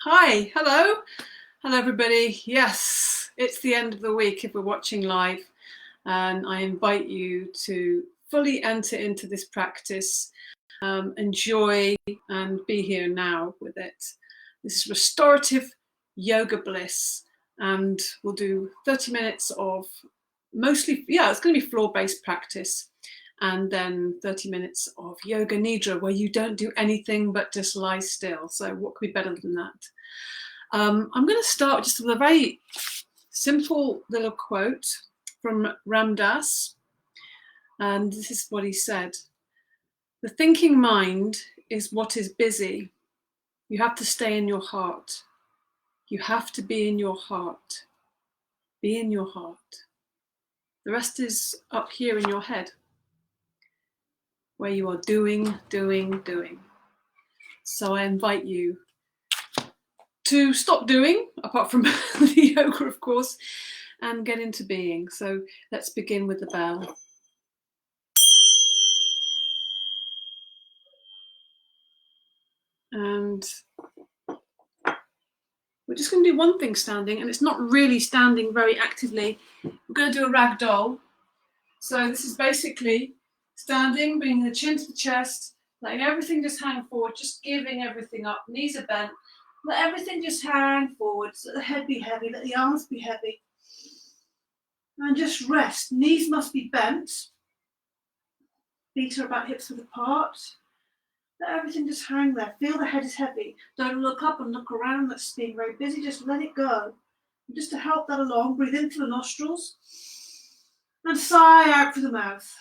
Hi, hello everybody. Yes, it's the end of the week if we're watching live, and I invite you to fully enter into this practice, enjoy and be here now with it. This is restorative yoga bliss, and we'll do 30 minutes of mostly, it's going to be floor-based practice, and then 30 minutes of Yoga Nidra where you don't do anything but just lie still. So what could be better than that? I'm going to start just with a very simple little quote from Ram Dass, and this is what he said. The thinking mind is what is busy. You have to stay in your heart. You have to be in your heart. Be in your heart. The rest is up here in your head, where you are doing. So I invite you to stop doing, apart from the yoga, of course, and get into being. So let's begin with the bell. And we're just going to do one thing standing, and it's not really standing very actively. We're going to do a ragdoll. So this is basically standing, bringing the chin to the chest, letting everything just hang forward, just giving everything up. Knees are bent. Let everything just hang forward. Let the head be heavy. Let the arms be heavy. And just rest. Knees must be bent. Feet are about hips width apart. Let everything just hang there. Feel the head is heavy. Don't look up and look around. That's being very busy. Just let it go. And just to help that along, breathe in through the nostrils and sigh out through the mouth.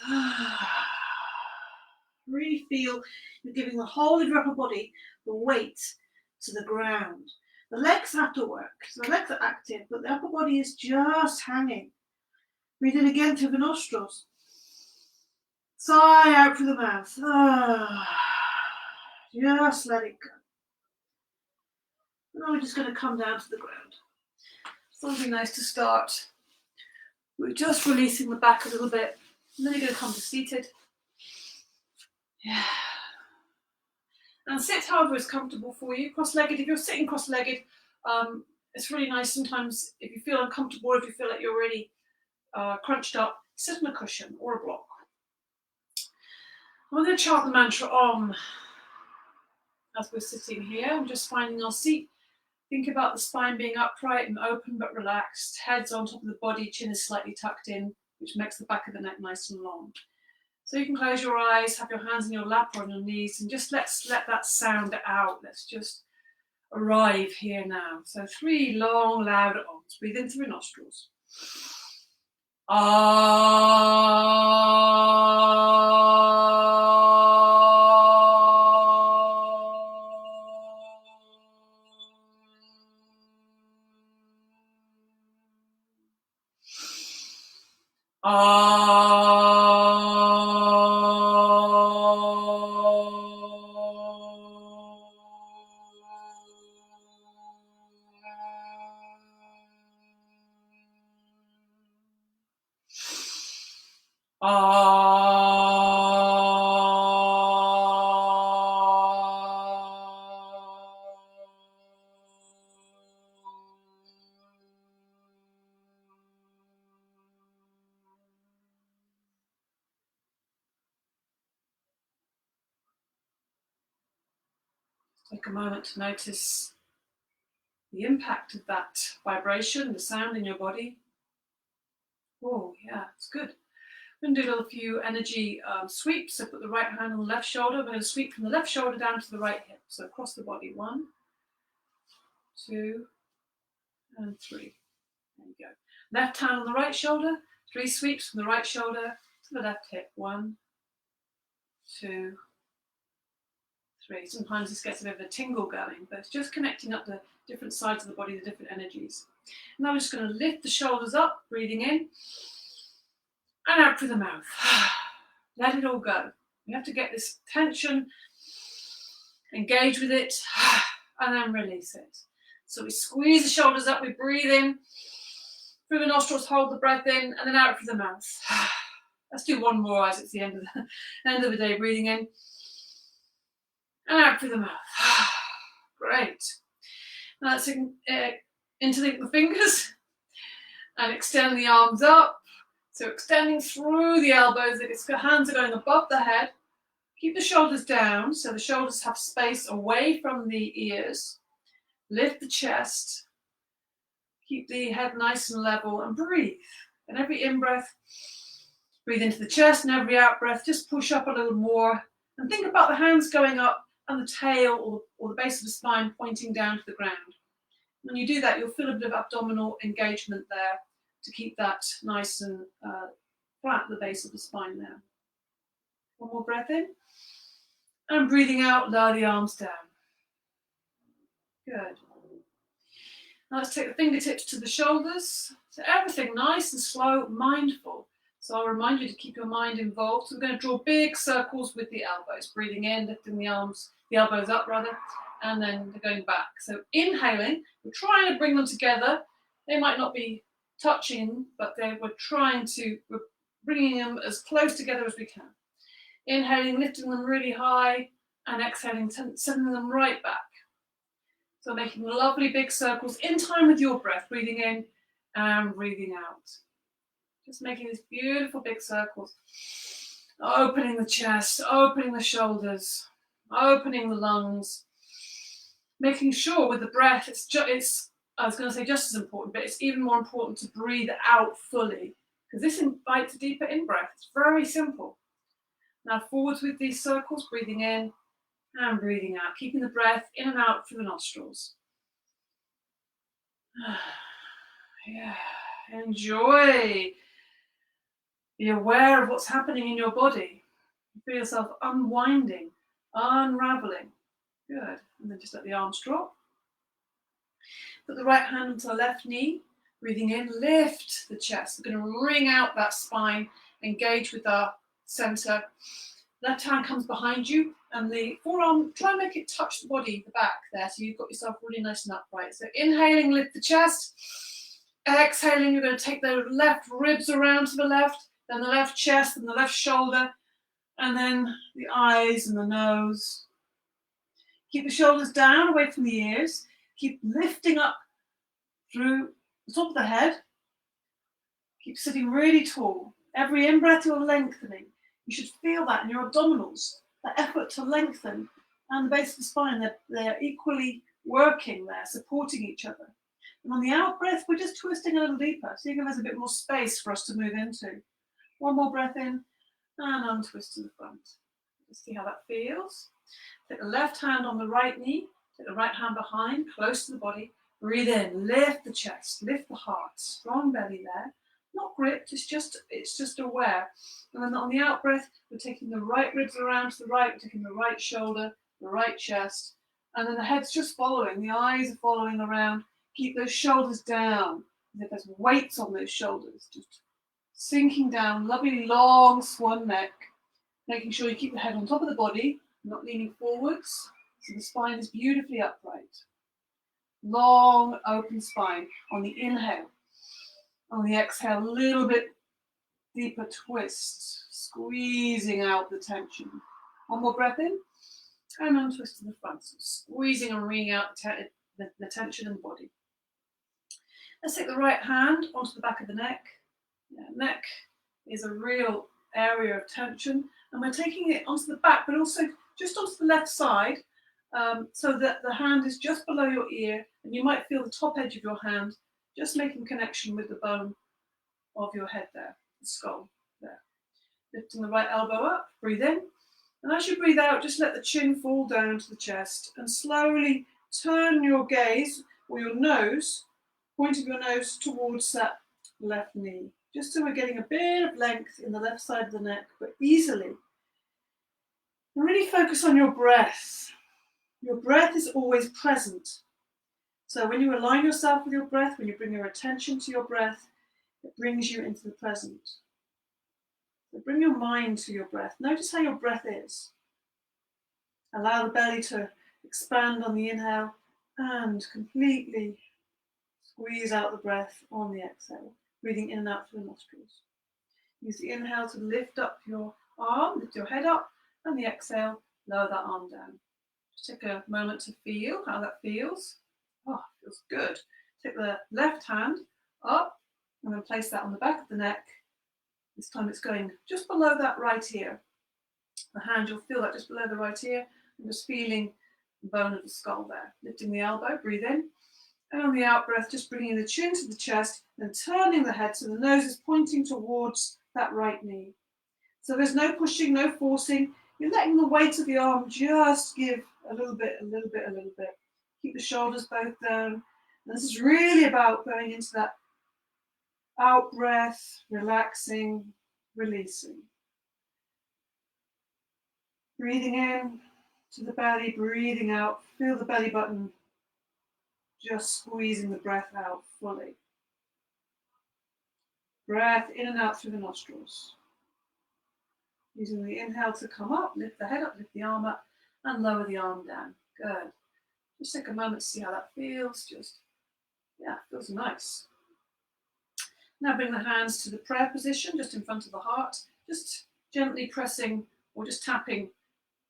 Really feel you're giving the whole of your upper body the weight to the ground. The legs have to work. So the legs are active, but the upper body is just hanging. Breathe in again through the nostrils. Sigh out through the mouth. Just let it go. And now we're just going to come down to the ground. Something nice to start. We're just releasing the back a little bit. And then you're going to come to seated. Yeah. And sit however is comfortable for you. Cross-legged. If you're sitting cross-legged, it's really nice sometimes if you feel uncomfortable, if you feel like you're really crunched up, sit on a cushion or a block. I'm going to chant the mantra Om as we're sitting here. I'm just finding our seat. Think about the spine being upright and open but relaxed. Head's on top of the body, chin is slightly tucked in, which makes the back of the neck nice and long. So you can close your eyes, have your hands in your lap or on your knees, and just let's let that sound out. Let's just arrive here now. So 3 long, loud Oms. Breathe in through your nostrils. Take a moment to notice the impact of that vibration, the sound in your body. Oh, yeah, it's good. We're going to do a little few energy sweeps. So put the right hand on the left shoulder. We're going to sweep from the left shoulder down to the right hip. So across the body. 1, 2, and 3. There you go. Left hand on the right shoulder. 3 sweeps from the right shoulder to the left hip. 1, 2, 3. Sometimes this gets a bit of a tingle going, but it's just connecting up the different sides of the body, the different energies. And now we're just going to lift the shoulders up, breathing in and out through the mouth. Let it all go. We have to get this tension, engage with it, and then release it. So we squeeze the shoulders up, we breathe in through the nostrils, hold the breath in, and then out through the mouth. Let's do one more as it's the end of the day. Breathing in and out through the mouth. Great. Now let's interlink the fingers and extend the arms up. So extending through the elbows, the hands are going above the head. Keep the shoulders down, so the shoulders have space away from the ears. Lift the chest. Keep the head nice and level and breathe. And every in-breath, breathe into the chest, and every out-breath, just push up a little more. And think about the hands going up and the tail or the base of the spine pointing down to the ground. When you do that, you'll feel a bit of abdominal engagement there to keep that nice and flat at the base of the spine there. One more breath in. And breathing out, lower the arms down. Good. Now let's take the fingertips to the shoulders. So everything nice and slow, mindful. So I'll remind you to keep your mind involved. So we're going to draw big circles with the elbows. Breathing in, lifting the elbows up rather, and then they're going back. So inhaling, we're trying to bring them together. They might not be touching, but we're bringing them as close together as we can. Inhaling, lifting them really high, and exhaling, sending them right back. So making lovely big circles in time with your breath, breathing in and breathing out. Just making these beautiful big circles. Opening the chest, opening the shoulders, opening the lungs. Making sure with the breath, I was going to say just as important, but it's even more important to breathe out fully, because this invites a deeper in-breath. It's very simple. Now forwards with these circles, breathing in and breathing out, keeping the breath in and out through the nostrils. Yeah, enjoy. Be aware of what's happening in your body. Feel yourself unwinding, unraveling. Good. And then just let the arms drop. Put the right hand onto the left knee. Breathing in, lift the chest. We're going to wring out that spine, engage with our center. Left hand comes behind you, and the forearm, try and make it touch the body, the back there, so you've got yourself really nice and upright. So inhaling, lift the chest. Exhaling, you're going to take the left ribs around to the left, then the left chest and the left shoulder, and then the eyes and the nose. Keep the shoulders down, away from the ears. Keep lifting up through the top of the head. Keep sitting really tall. Every in-breath you're lengthening. You should feel that in your abdominals, that effort to lengthen, and the base of the spine, they're equally working there, supporting each other. And on the out-breath, we're just twisting a little deeper, seeing if there's a bit more space for us to move into. One more breath in, and untwist to the front. Just see how that feels. Take the left hand on the right knee, take the right hand behind, close to the body. Breathe in, lift the chest, lift the heart, strong belly there. Not gripped, it's just aware. And then on the out breath, we're taking the right ribs around to the right, we're taking the right shoulder, the right chest, and then the head's just following, the eyes are following around. Keep those shoulders down, as if there's weights on those shoulders, just sinking down, lovely long swan neck, making sure you keep the head on top of the body, not leaning forwards, so the spine is beautifully upright. Long open spine on the inhale. On the exhale, a little bit deeper twist, squeezing out the tension. One more breath in, and untwist to the front. So squeezing and wringing out the tension in the body. Let's take the right hand onto the back of the neck. Neck is a real area of tension, and we're taking it onto the back, but also just onto the left side, so that the hand is just below your ear, and you might feel the top edge of your hand just making connection with the bone of your head there, the skull there. Lifting the right elbow up, breathe in. And as you breathe out, just let the chin fall down to the chest and slowly turn your gaze or your nose, point of your nose towards that left knee. Just so we're getting a bit of length in the left side of the neck, but easily. And really focus on your breath. Your breath is always present. So when you align yourself with your breath, when you bring your attention to your breath, it brings you into the present. So bring your mind to your breath. Notice how your breath is. Allow the belly to expand on the inhale and completely squeeze out the breath on the exhale, breathing in and out through the nostrils. Use the inhale to lift up your arm, lift your head up, and the exhale, lower that arm down. Just take a moment to feel how that feels. Oh, Feels good. Take the left hand up and then place that on the back of the neck. This time it's going just below that right ear. The hand, you'll feel that just below the right ear, and just feeling the bone of the skull there. Lifting the elbow, breathe in. And on the out breath, just bringing the chin to the chest and turning the head so the nose is pointing towards that right knee. So there's no pushing, no forcing. You're letting the weight of the arm just give a little bit, a little bit, a little bit. Keep the shoulders both down. And this is really about going into that out breath, relaxing, releasing. Breathing in to the belly, breathing out. Feel the belly button just squeezing the breath out fully. Breath in and out through the nostrils. Using the inhale to come up, lift the head up, lift the arm up, and lower the arm down. Good. Just take a moment to see how that feels. Feels nice. Now bring the hands to the prayer position, just in front of the heart. Just gently pressing or just tapping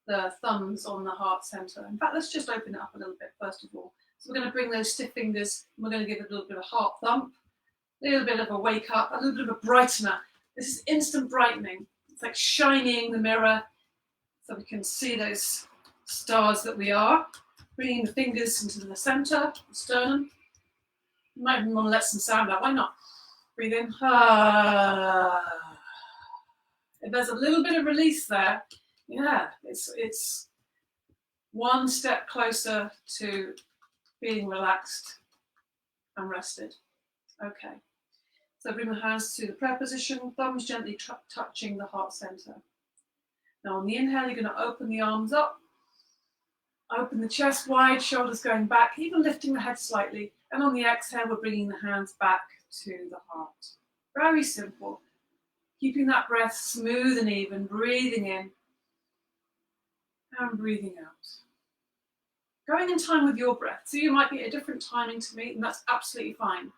the thumbs on the heart center. In fact, let's just open it up a little bit first of all. So we're going to bring those stiff fingers, and we're going to give it a little bit of heart thump, a little bit of a wake up, a little bit of a brightener. This is instant brightening. It's like shining the mirror so we can see those stars that we are. Bringing the fingers into the center, the sternum. You might even want to let some sound out. Why not? Breathe in. If there's a little bit of release there, it's one step closer to being relaxed and rested. Okay. So bring the hands to the prayer position, thumbs gently touching the heart center. Now on the inhale, you're going to open the arms up, open the chest wide, shoulders going back, even lifting the head slightly. And on the exhale, we're bringing the hands back to the heart. Very simple. Keeping that breath smooth and even, breathing in and breathing out. Going in time with your breath. So you might be at a different timing to me, and that's absolutely fine.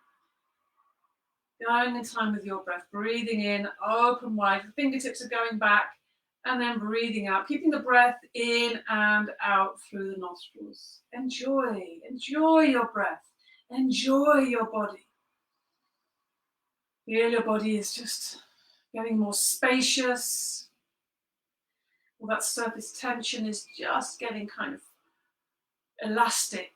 Going in time with your breath, breathing in, open wide, the fingertips are going back, and then breathing out, keeping the breath in and out through the nostrils. Enjoy your breath, enjoy your body. Feel your body is just getting more spacious. All that surface tension is just getting kind of elastic.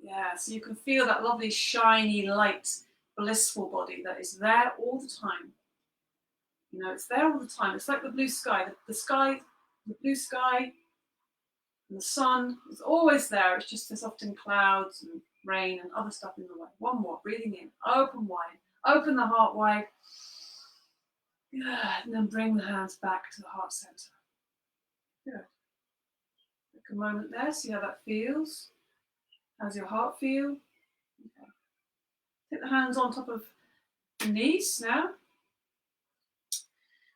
Yeah, so you can feel that lovely, shiny, light, blissful body that is there all the time. It's there all the time. It's like the blue sky. The blue sky and the sun is always there. It's just there's often clouds and rain and other stuff in the way. One more, breathing in, open wide, open the heart wide. Good, and then bring the hands back to the heart center. Good. Take a moment there, see how that feels. How's your heart feel? Okay. Take the hands on top of the knees now.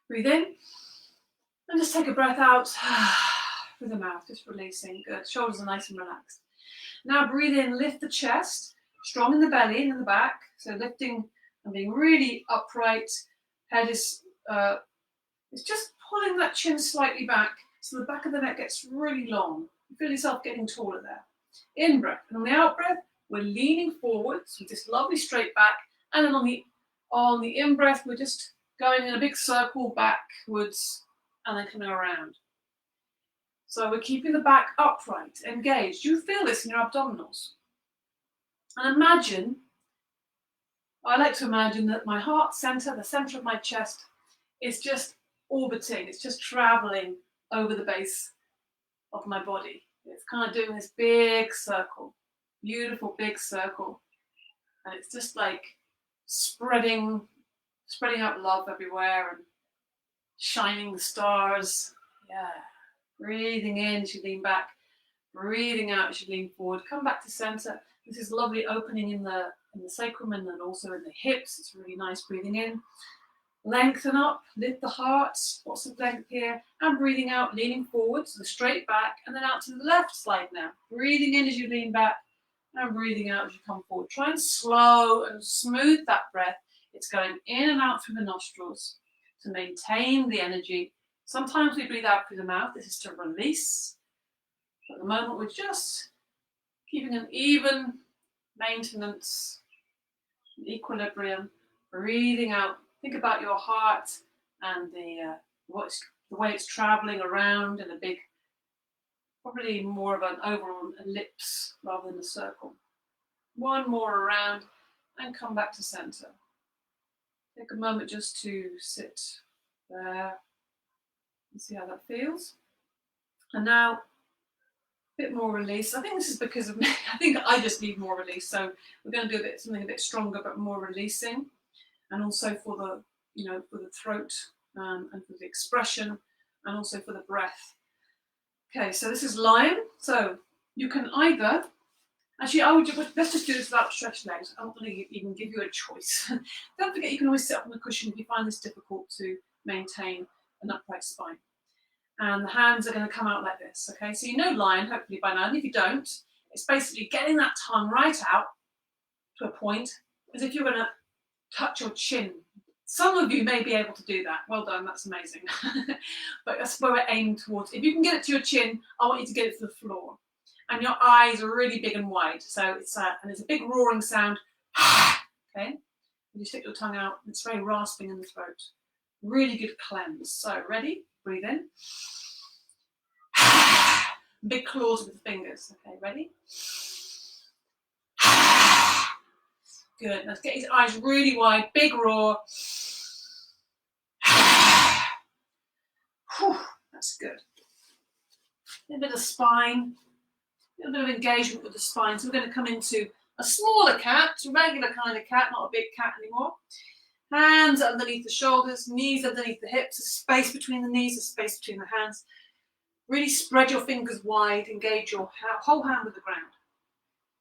Breathe in. And just take a breath out through the mouth, just releasing. Good. Shoulders are nice and relaxed. Now breathe in, lift the chest, strong in the belly and in the back. So lifting and being really upright. Head is it's just pulling that chin slightly back so the back of the neck gets really long. You feel yourself getting taller there. In breath. And on the out breath, we're leaning forwards with this lovely straight back. And then on the in breath, we're just going in a big circle backwards and then coming around. So we're keeping the back upright, engaged. You feel this in your abdominals. And I like to imagine that my heart center, the center of my chest, is just orbiting. It's just traveling over the base of my body. It's kind of doing this big circle, beautiful big circle. And it's just like spreading out love everywhere and shining the stars. Yeah. Breathing in as you lean back. Breathing out as you lean forward. Come back to center. This is lovely opening in the sacrum and then also in the hips. It's really nice breathing in. Lengthen up, lift the heart, lots of length here, and breathing out, leaning forward, so the straight back, and then out to the left side now. Breathing in as you lean back, and breathing out as you come forward. Try and slow and smooth that breath. It's going in and out through the nostrils to maintain the energy. Sometimes we breathe out through the mouth. This is to release. At the moment, we're just keeping an even maintenance, equilibrium, breathing out. Think about your heart and the way it's traveling around in a big, probably more of an overall ellipse rather than a circle. One more around and come back to center. Take a moment just to sit there and see how that feels. And now, a bit more release. I think this is because of me. I think I just need more release. So we're going to do something a bit stronger, but more releasing. And also for the, for the throat and for the expression, and also for the breath. Okay, so this is lion. So you can either, actually, let's just do this without stretched legs. I'm not going to even give you a choice. Don't forget, you can always sit up on the cushion if you find this difficult to maintain an upright spine. And the hands are going to come out like this, okay? So you know lion, hopefully by now, and if you don't, it's basically getting that tongue right out to a point, as if you're going to touch your chin. Some of you may be able to do that. Well done, that's amazing. But that's where we're aiming towards. If you can get it to your chin, I want you to get it to the floor. And your eyes are really big and wide. So it's and there's a big roaring sound. Okay? You stick your tongue out. It's very rasping in the throat. Really good cleanse. So ready? Breathe in. Big claws with the fingers. Okay, ready? Good. Let's get his eyes really wide. Big roar. Whew, that's good. A little bit of spine. A little bit of engagement with the spine. So we're going to come into a smaller cat, a regular kind of cat, not a big cat anymore. Hands underneath the shoulders, knees underneath the hips, a space between the knees, a space between the hands. Really spread your fingers wide, engage your whole hand with the ground.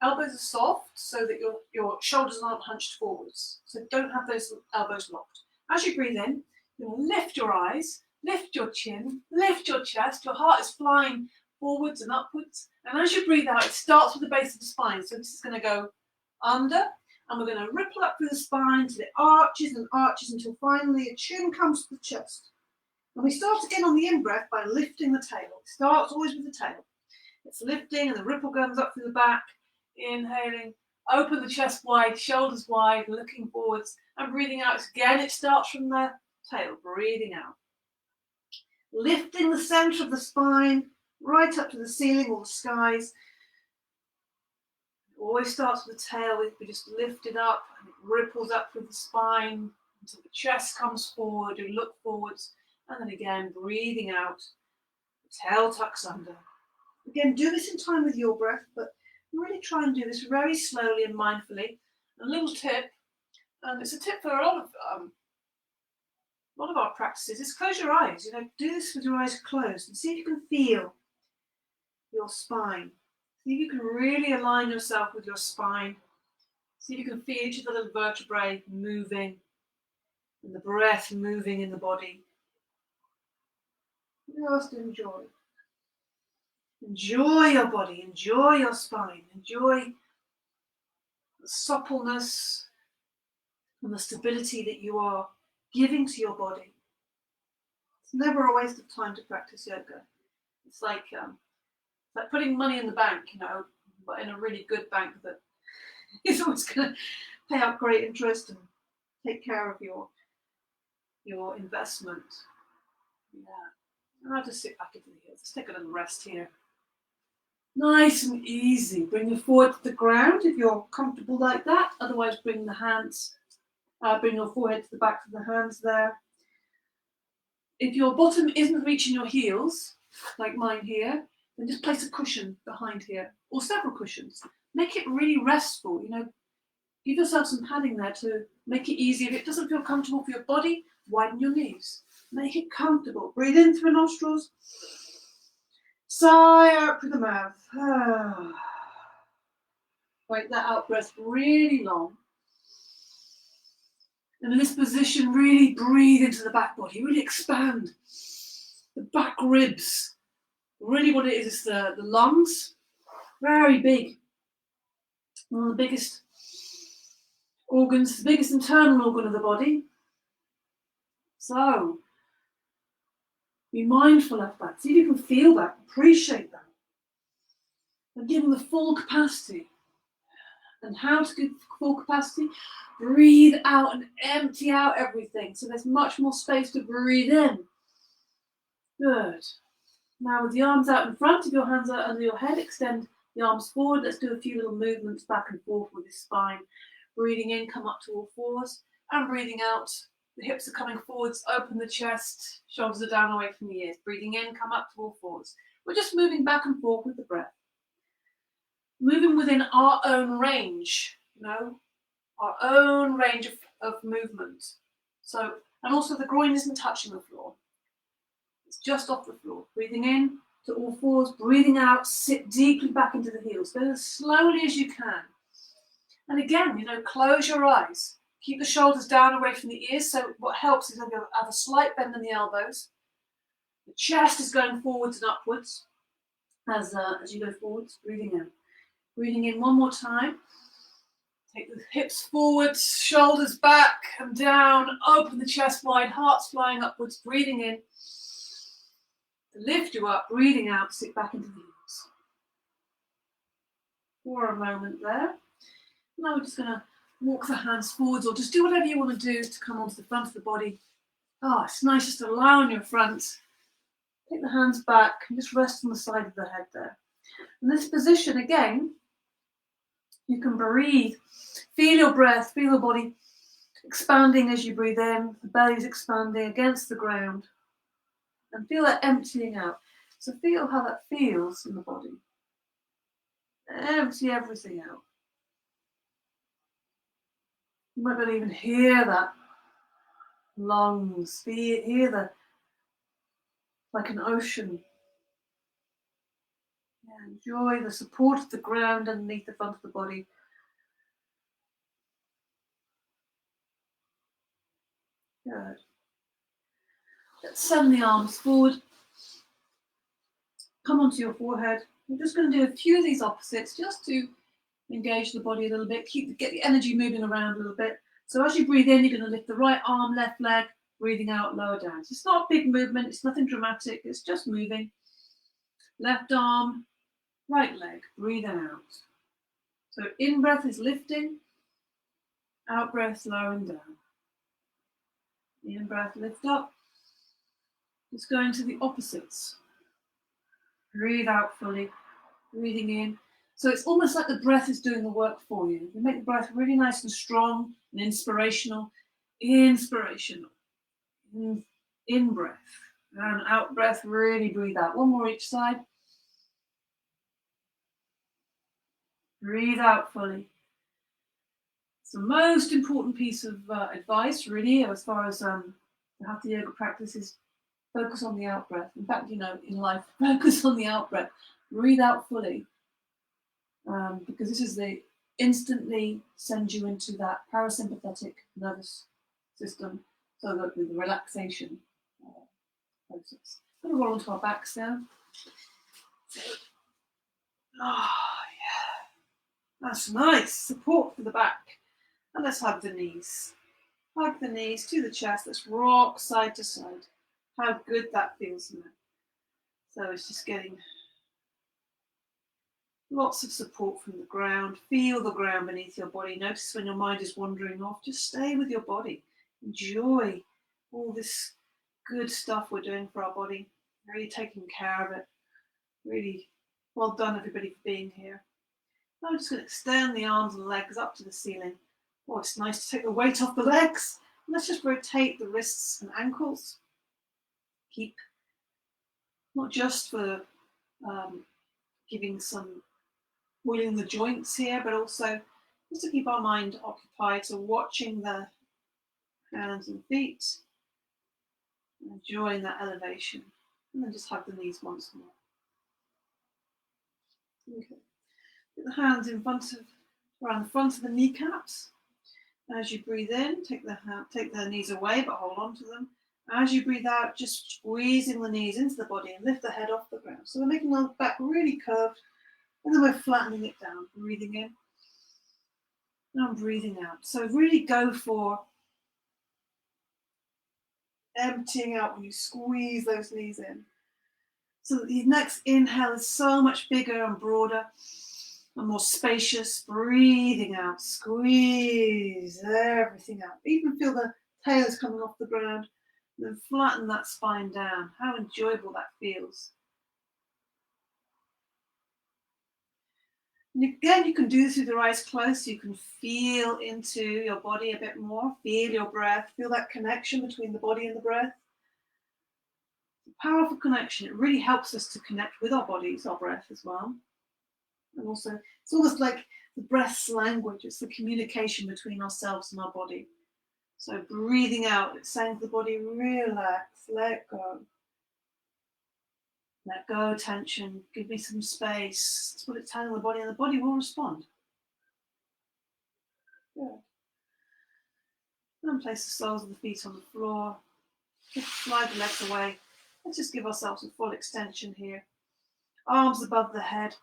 Elbows are soft so that your shoulders aren't hunched forwards. So don't have those elbows locked. As you breathe in, you're going to lift your eyes, lift your chin, lift your chest. Your heart is flying forwards and upwards. And as you breathe out, it starts with the base of the spine. So this is going to go under, and we're going to ripple up through the spine till it arches and arches until finally a chin comes to the chest. And we start again on the in-breath by lifting the tail. It starts always with the tail. It's lifting and the ripple comes up through the back. Inhaling, open the chest wide, shoulders wide, looking forwards, and breathing out. Again, it starts from the tail, breathing out. Lifting the center of the spine right up to the ceiling or the skies. It always starts with the tail. We just lift it up and it ripples up through the spine until the chest comes forward. You look forwards, and then again, breathing out. The tail tucks under. Again, do this in time with your breath, but really try and do this very slowly and mindfully. A little tip, and it's a tip for a lot of our practices, is close your eyes. Do this with your eyes closed and see if you can feel your spine. See if you can really align yourself with your spine. See if you can feel each of the little vertebrae moving and the breath moving in the body. Just enjoy. Enjoy your body, enjoy your spine, enjoy the suppleness and the stability that you are giving to your body. It's never a waste of time to practice yoga. It's like putting money in the bank, but in a really good bank that is always going to pay out great interest and take care of your investment. Yeah. And I'll just sit back into the heels. Let's take a little rest here. Nice and easy. Bring your forehead to the ground if you're comfortable like that. Otherwise, bring your forehead to the back of the hands there. If your bottom isn't reaching your heels, like mine here, then just place a cushion behind here, or several cushions. Make it really restful. Give yourself some padding there to make it easy. If it doesn't feel comfortable for your body, widen your knees. Make it comfortable. Breathe in through the nostrils. Sigh out through the mouth. Wait that out breath really long. And in this position, really breathe into the back body. Really expand the back ribs. Really what it is the lungs. Very big. One of the biggest organs, the biggest internal organ of the body. So, be mindful of that. See if you can feel that, appreciate that. And give them the full capacity. And how to get full capacity? Breathe out and empty out everything. So there's much more space to breathe in. Good. Now with the arms out in front, if your hands are under your head, extend the arms forward. Let's do a few little movements back and forth with the spine. Breathing in, come up to all fours. And breathing out, the hips are coming forwards, open the chest, shoulders are down away from the ears. Breathing in, come up to all fours. We're just moving back and forth with the breath. Moving within our own range, our own range of movement. So, and also the groin isn't touching the floor. It's just off the floor. Breathing in to all fours, breathing out, sit deeply back into the heels. Go as slowly as you can. And again, close your eyes. Keep the shoulders down away from the ears. So what helps is have a slight bend in the elbows. The chest is going forwards and upwards as you go forwards. Breathing in. Breathing in one more time. Take the hips forwards, shoulders back and down. Open the chest wide, heart's flying upwards. Breathing in. To lift you up, breathing out, sit back into the heels. For a moment there. Now we're just going to walk the hands forwards or just do whatever you want to do to come onto the front of the body. It's nice just to lie on your front. Take the hands back and just rest on the side of the head there. In this position, again, you can breathe. Feel your breath, feel your body expanding as you breathe in. The belly's expanding against the ground. And feel that emptying out. So feel how that feels in the body. Empty everything out. You might not even hear that lungs. Hear the like an ocean. Enjoy the support of the ground underneath the front of the body. Good. Let's send the arms forward. Come onto your forehead. We're just going to do a few of these opposites just to engage the body a little bit. Get the energy moving around a little bit. So as you breathe in, you're going to lift the right arm, left leg, breathing out, lower down. So it's not a big movement. It's nothing dramatic. It's just moving. Left arm, right leg, breathing out. So in breath is lifting, out breath lowering down. In breath, lift up. Just going to the opposites. Breathe out fully, breathing in. So it's almost like the breath is doing the work for you. You make the breath really nice and strong and inspirational. Inspirational. In breath. And out breath, really breathe out. One more each side. Breathe out fully. It's the most important piece of advice, really, as far as the hatha yoga practice is focus on the out breath. In fact, in life, focus on the out breath. Breathe out fully. Because this is the instantly sends you into that parasympathetic nervous system, so that with the relaxation process. I'm going to roll onto our backs now. That's nice. Support for the back. And let's hug the knees. Hug the knees to the chest. Let's rock side to side. How good that feels now. So it's just getting lots of support from the ground. Feel the ground beneath your body. Notice when your mind is wandering off, just stay with your body. Enjoy all this good stuff we're doing for our body. Really taking care of it. Really well done, everybody, for being here. Now I'm just going to extend the arms and legs up to the ceiling. Oh, it's nice to take the weight off the legs. And let's just rotate the wrists and ankles. Keep, not just for giving some wheeling the joints here, but also just to keep our mind occupied. So watching the hands and feet, enjoying that elevation, and then just hug the knees once more. Okay. Put the hands around the front of the kneecaps. As you breathe in, take the knees away, but hold on to them. As you breathe out, just squeezing the knees into the body and lift the head off the ground. So we're making the back really curved, and then we're flattening it down. Breathing in, and breathing out. So really go for emptying out when you squeeze those knees in. So that the next inhale is so much bigger and broader. and more spacious. Breathing out, squeeze everything out. Even feel the tails coming off the ground. And then flatten that spine down. How enjoyable that feels. And again, you can do this with your eyes closed, so you can feel into your body a bit more. Feel your breath. Feel that connection between the body and the breath. It's a powerful connection. It really helps us to connect with our bodies, our breath as well. And also, it's almost like the breath's language. It's the communication between ourselves and our body. So breathing out, it's saying to the body, relax, let go. Let go tension, give me some space. That's what it's telling the body, and the body will respond. Good. And place the soles of the feet on the floor. Just slide the legs away. Let's just give ourselves a full extension here. Arms above the head.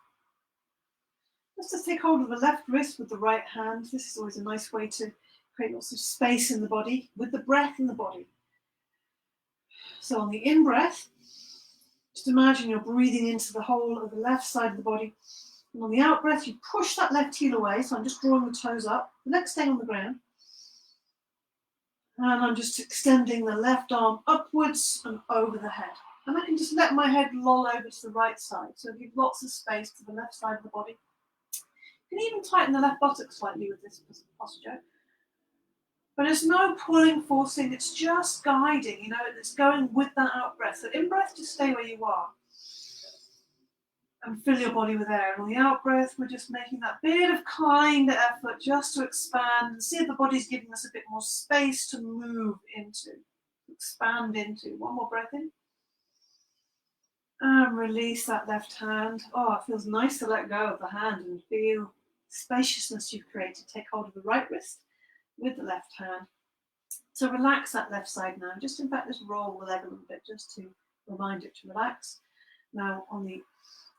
Let's just take hold of the left wrist with the right hand. This is always a nice way to create lots of space in the body with the breath in the body. So on the in-breath, just imagine you're breathing into the whole of the left side of the body. And on the out-breath, you push that left heel away. So I'm just drawing the toes up, the legs staying on the ground. And I'm just extending the left arm upwards and over the head. And I can just let my head loll over to the right side. So give lots of space to the left side of the body. You can even tighten the left buttock slightly with this posture. But there's no pulling, forcing, it's just guiding, it's going with that out breath. So in breath, just stay where you are. And fill your body with air. And on the out breath, we're just making that bit of kind effort just to expand and see if the body's giving us a bit more space to move into, expand into. One more breath in. And release that left hand. Oh, it feels nice to let go of the hand and feel spaciousness you've created. Take hold of the right wrist with the left hand. So relax that left side now. Just in fact, just roll the leg a little bit just to remind it to relax. Now on the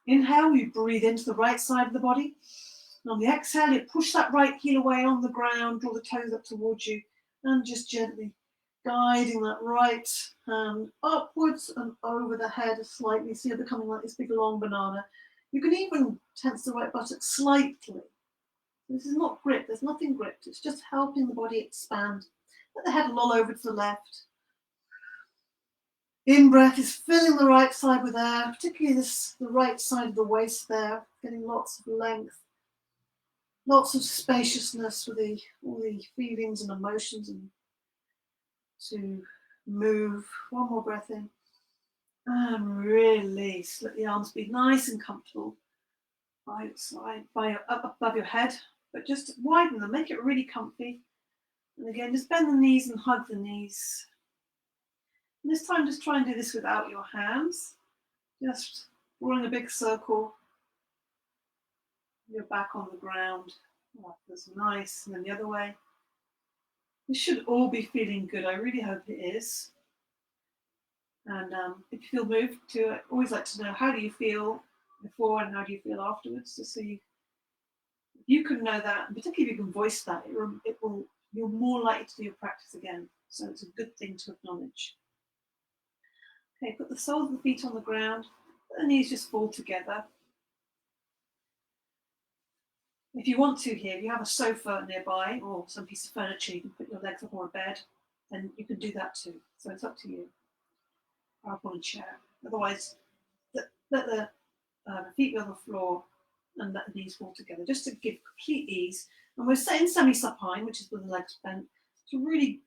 inhale, you breathe into the right side of the body. And on the exhale, you push that right heel away on the ground, draw the toes up towards you, and just gently guiding that right hand upwards and over the head slightly. So you're becoming like this big long banana. You can even tense the right buttock slightly. This is not grip, there's nothing gripped. It's just helping the body expand. Let the head loll over to the left. In-breath is filling the right side with air, particularly the right side of the waist there, getting lots of length, lots of spaciousness with all the feelings and emotions and to move. One more breath in. And release. Let the arms be nice and comfortable by your side, up above your head, but just widen them, make it really comfy. And again, just bend the knees and hug the knees. And this time, just try and do this without your hands. Just drawing a big circle. Your back on the ground. Oh, that's nice. And then the other way. This should all be feeling good. I really hope it is. And if you feel moved to it, always like to know, how do you feel before and how do you feel afterwards? Just so you can know that, and particularly if you can voice that, you're more likely to do your practice again. So it's a good thing to acknowledge. Okay, put the soles of the feet on the ground, let the knees just fall together. If you want to here, if you have a sofa nearby or some piece of furniture, you can put your legs up on a bed, and you can do that too. So it's up to you. Or up on a chair. Otherwise, let the feet be on the floor and let the knees fall together, just to give complete ease. And we're in semi-supine, which is with the legs bent, to really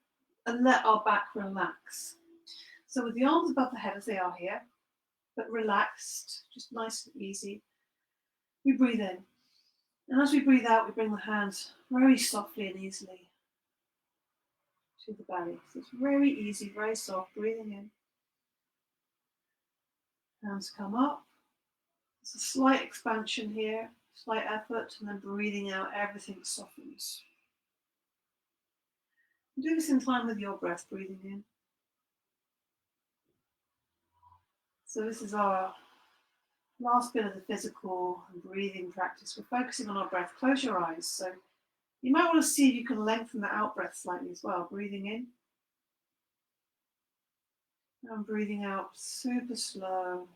let our back relax. So with the arms above the head as they are here, but relaxed, just nice and easy, we breathe in. And as we breathe out, we bring the hands very softly and easily to the belly. So it's very easy, very soft, breathing in. Hands come up. It's a slight expansion here, slight effort, and then breathing out, everything softens. Do this in time with your breath, breathing in. So this is our last bit of the physical and breathing practice. We're focusing on our breath. Close your eyes. So you might want to see if you can lengthen the out breath slightly as well. Breathing in. And breathing out super slow.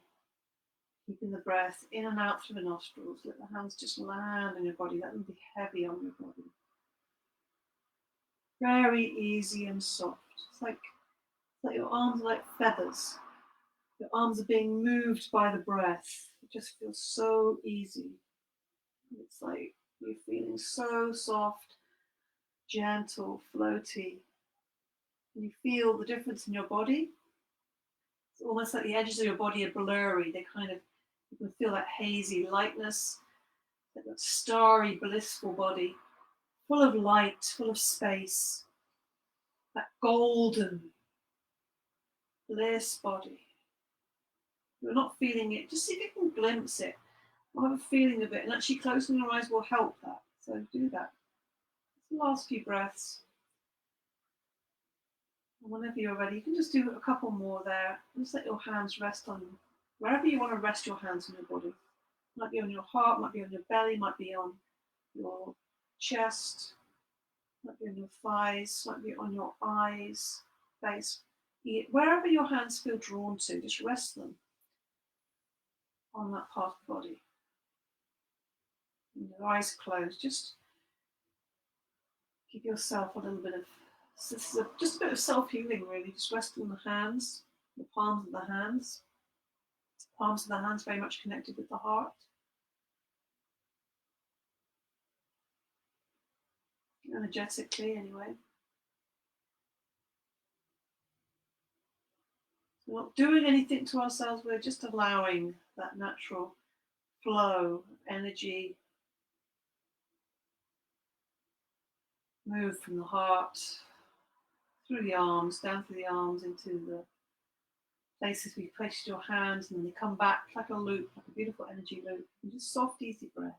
Keeping the breath in and out through the nostrils. Let the hands just land on your body. Let them be heavy on your body. Very easy and soft. It's like your arms are like feathers. Your arms are being moved by the breath. It just feels so easy. It's like you're feeling so soft, gentle, floaty. And you feel the difference in your body. It's almost like the edges of your body are blurry. They kind of, you can feel that hazy lightness, that starry, blissful body, full of light, full of space, that golden bliss body. You're not feeling it, just see if you can glimpse it, or have a feeling of it, and actually closing your eyes will help that. So do that. The last few breaths. And whenever you're ready, you can just do a couple more there. Just let your hands rest on wherever you want to rest your hands on your body. Might be on your heart, might be on your belly, might be on your chest, might be on your thighs, might be on your eyes, face. Wherever your hands feel drawn to, just rest them on that part of the body. And your eyes closed, just give yourself a little bit of, this is just a bit of self-healing really, just rest on the hands, the palms of the hands. Palms of the hands very much connected with the heart. Energetically anyway. We're not doing anything to ourselves, we're just allowing that natural flow of energy move from the heart through the arms, down through the arms into the places we placed your hands, and then they come back like a loop, like a beautiful energy loop. And just soft, easy breath.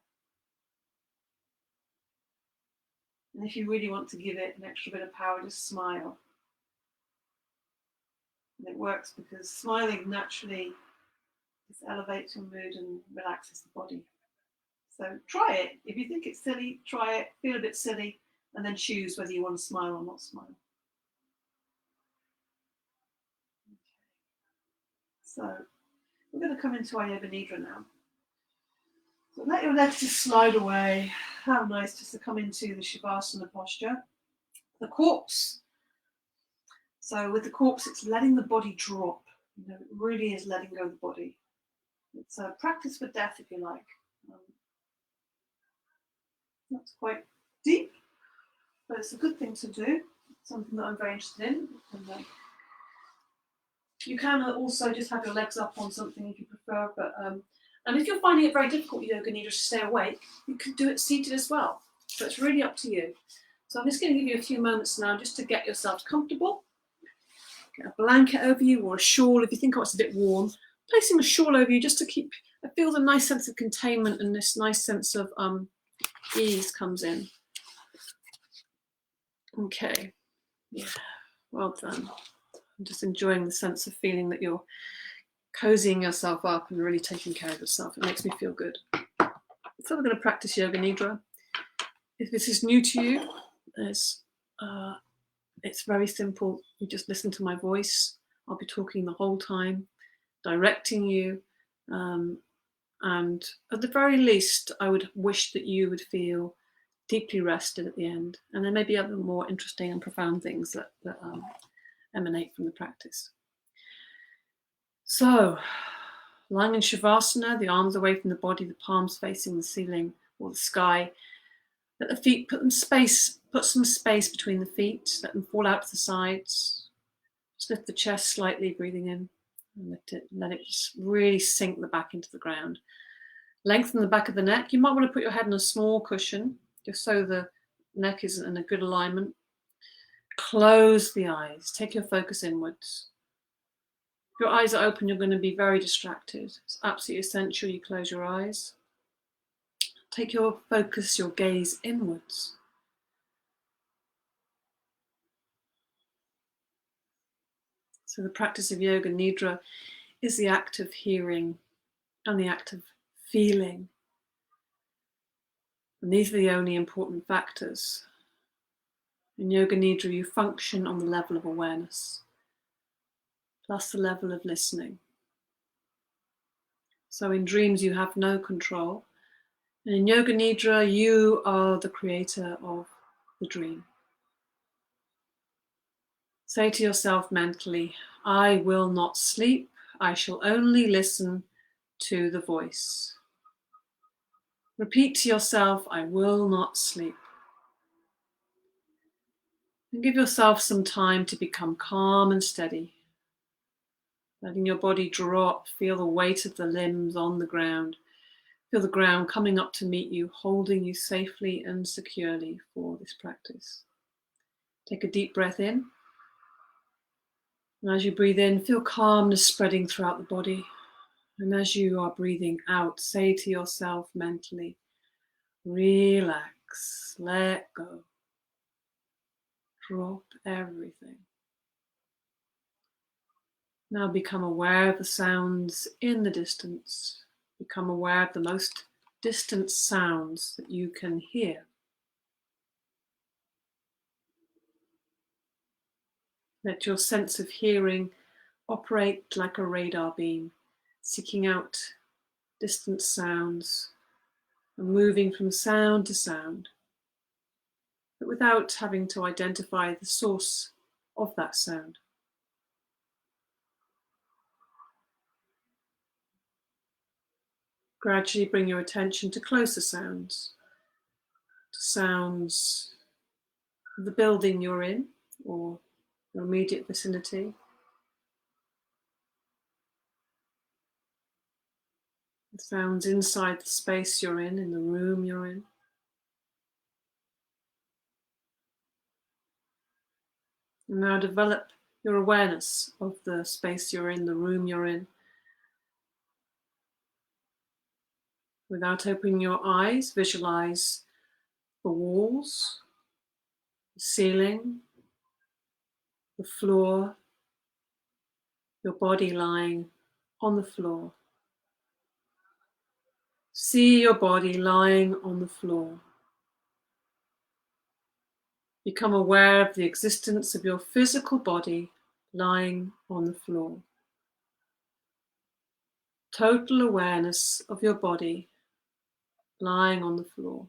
And if you really want to give it an extra bit of power, just smile. And it works because smiling naturally just elevates your mood and relaxes the body. So try it. If you think it's silly, try it, feel a bit silly, and then choose whether you want to smile or not smile. Okay. So we're going to come into our Yoga Nidra now. So let your legs just slide away. How nice just to come into the Shavasana posture. The corpse. So with the corpse, it's letting the body drop. You know, it really is letting go of the body. It's a practice for death, if you like. That's quite deep, but it's a good thing to do. It's something that I'm very interested in. And, you can also just have your legs up on something if you prefer, but and if you're finding it very difficult, Yoga Nidra, to stay awake, you can do it seated as well. So it's really up to you. So I'm just going to give you a few moments now just to get yourself comfortable. Get a blanket over you or a shawl if you think it's a bit warm. Placing a shawl over you just to feel the nice sense of containment and this nice sense of ease comes in. Okay, yeah, well done. I'm just enjoying the sense of feeling that you're cozying yourself up and really taking care of yourself. It makes me feel good. So we're going to practice Yoga Nidra. If this is new to you, it's very simple. You just listen to my voice. I'll be talking the whole time, directing you. And at the very least, I would wish that you would feel deeply rested at the end. And there may be other more interesting and profound things that emanate from the practice. So, lying in Shavasana, the arms away from the body, the palms facing the ceiling or the sky. Let the feet put some space between the feet. Let them fall out to the sides. Just lift the chest slightly, breathing in, and let it just really sink the back into the ground. Lengthen the back of the neck. You might want to put your head on a small cushion, just so the neck is in a good alignment. Close the eyes. Take your focus inwards. If your eyes are open, you're going to be very distracted. It's absolutely essential you close your eyes. Take your focus, your gaze inwards. So the practice of Yoga Nidra is the act of hearing and the act of feeling. And these are the only important factors. In Yoga Nidra, you function on the level of awareness, plus the level of listening. So in dreams you have no control. And in Yoga Nidra, you are the creator of the dream. Say to yourself mentally, I will not sleep. I shall only listen to the voice. Repeat to yourself, I will not sleep. And give yourself some time to become calm and steady. Letting your body drop, feel the weight of the limbs on the ground. Feel the ground coming up to meet you, holding you safely and securely for this practice. Take a deep breath in. And as you breathe in, feel calmness spreading throughout the body. And as you are breathing out, say to yourself mentally, relax, let go, drop everything. Now become aware of the sounds in the distance. Become aware of the most distant sounds that you can hear. Let your sense of hearing operate like a radar beam, seeking out distant sounds and moving from sound to sound, but without having to identify the source of that sound. Gradually bring your attention to closer sounds, to sounds of the building you're in or your immediate vicinity, the sounds inside the space you're in the room you're in. And now develop your awareness of the space you're in, the room you're in. Without opening your eyes, visualize the walls, the ceiling, the floor, your body lying on the floor. See your body lying on the floor. Become aware of the existence of your physical body lying on the floor. Total awareness of your body lying on the floor.